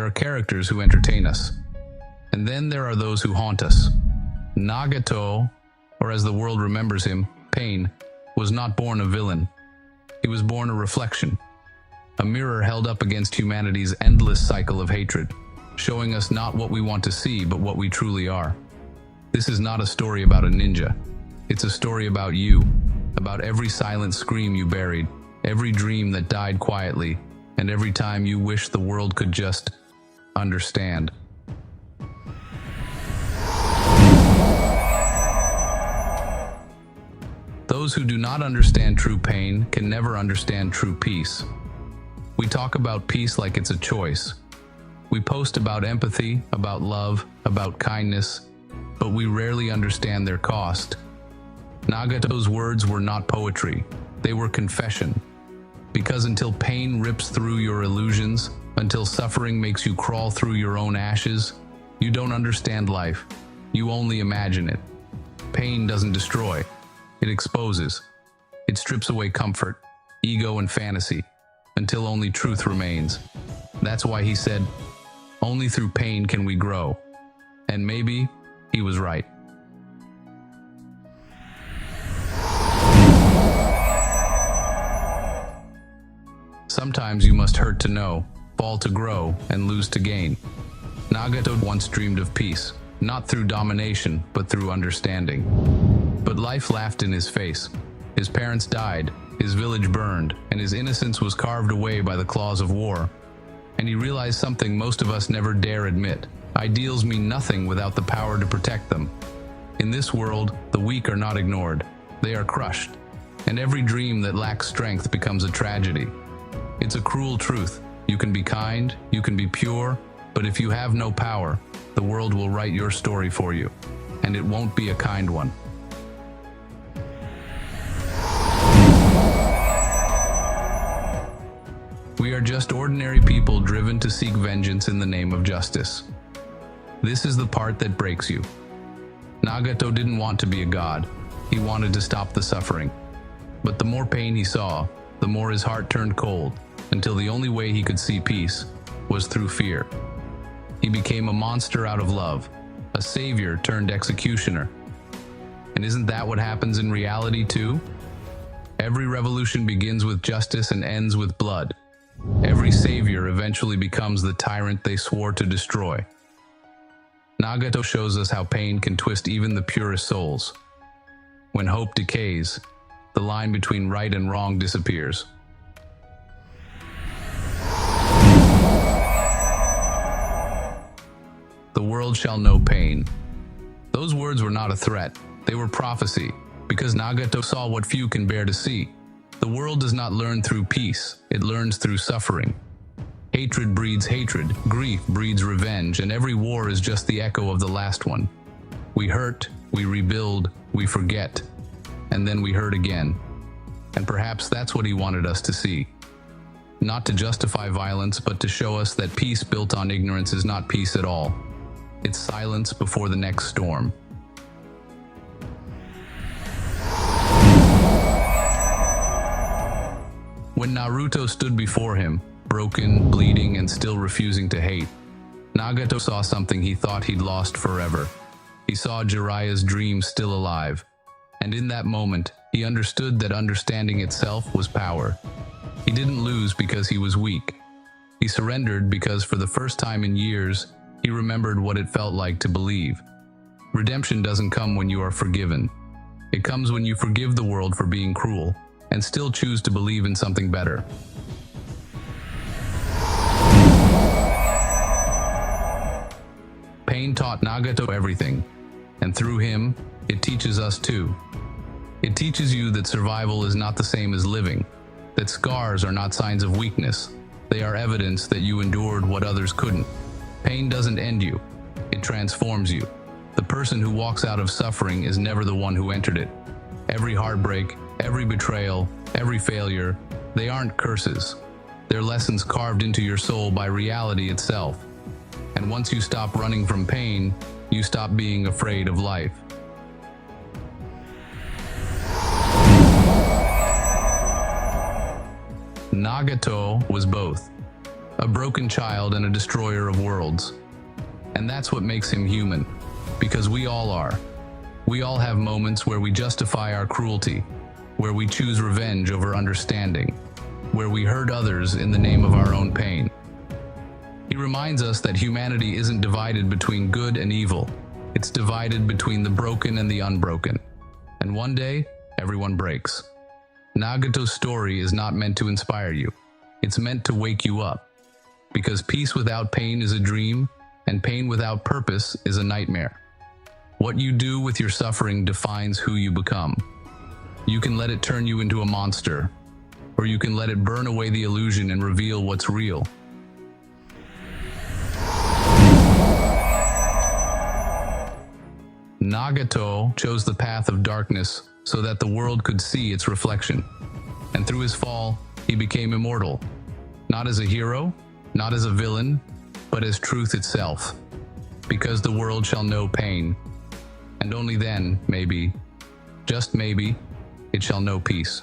There are characters who entertain us. And then there are those who haunt us. Nagato, or as the world remembers him, Pain, was not born a villain. He was born a reflection. A mirror held up against humanity's endless cycle of hatred, showing us not what we want to see, but what we truly are. This is not a story about a ninja. It's a story about you, about every silent scream you buried, every dream that died quietly, and every time you wished the world could just understand. Those who do not understand true pain can never understand true peace. We talk about peace like it's a choice. We post about empathy, about love, about kindness, but we rarely understand their cost. Nagato's words were not poetry, they were confession. Because until pain rips through your illusions, until suffering makes you crawl through your own ashes, you don't understand life. You only imagine it. Pain doesn't destroy, it exposes. It strips away comfort, ego, and fantasy, until only truth remains. That's why he said, "Only through pain can we grow." And maybe he was right. Sometimes you must hurt to know, fall to grow, and lose to gain. Nagato once dreamed of peace, not through domination, but through understanding. But life laughed in his face. His parents died, his village burned, and his innocence was carved away by the claws of war. And he realized something most of us never dare admit. Ideals mean nothing without the power to protect them. In this world, the weak are not ignored. They are crushed. And every dream that lacks strength becomes a tragedy. It's a cruel truth. You can be kind, you can be pure, but if you have no power, the world will write your story for you. And it won't be a kind one. We are just ordinary people driven to seek vengeance in the name of justice. This is the part that breaks you. Nagato didn't want to be a god. He wanted to stop the suffering. But the more pain he saw, the more his heart turned cold, until the only way he could see peace was through fear. He became a monster out of love, a savior turned executioner. And isn't that what happens in reality too? Every revolution begins with justice and ends with blood. Every savior eventually becomes the tyrant they swore to destroy. Nagato shows us how pain can twist even the purest souls. When hope decays, the line between right and wrong disappears. The world shall know pain. Those words were not a threat, they were prophecy, because Nagato saw what few can bear to see. The world does not learn through peace, it learns through suffering. Hatred breeds hatred, grief breeds revenge, and every war is just the echo of the last one. We hurt, we rebuild, we forget, and then we hurt again. And perhaps that's what he wanted us to see. Not to justify violence, but to show us that peace built on ignorance is not peace at all. It's silence before the next storm. When Naruto stood before him, broken, bleeding, and still refusing to hate, Nagato saw something he thought he'd lost forever. He saw Jiraiya's dream still alive, and in that moment, he understood that understanding itself was power. He didn't lose because he was weak. He surrendered because for the first time in years, he remembered what it felt like to believe. Redemption doesn't come when you are forgiven. It comes when you forgive the world for being cruel, and still choose to believe in something better. Pain taught Nagato everything, and through him, it teaches us too. It teaches you that survival is not the same as living, that scars are not signs of weakness. They are evidence that you endured what others couldn't. Pain doesn't end you, it transforms you. The person who walks out of suffering is never the one who entered it. Every heartbreak, every betrayal, every failure, they aren't curses. They're lessons carved into your soul by reality itself. And once you stop running from pain, you stop being afraid of life. Nagato was both. a broken child and a destroyer of worlds. And that's what makes him human, because we all are. We all have moments where we justify our cruelty, where we choose revenge over understanding, where we hurt others in the name of our own pain. He reminds us that humanity isn't divided between good and evil. It's divided between the broken and the unbroken. And one day, everyone breaks. Nagato's story is not meant to inspire you. It's meant to wake you up. Because peace without pain is a dream, and pain without purpose is a nightmare. What you do with your suffering defines who you become. You can let it turn you into a monster, or you can let it burn away the illusion and reveal what's real. Nagato chose the path of darkness so that the world could see its reflection. And through his fall, he became immortal. Not as a hero, not as a villain, but as truth itself. Because the world shall know pain. And only then, maybe, just maybe, it shall know peace.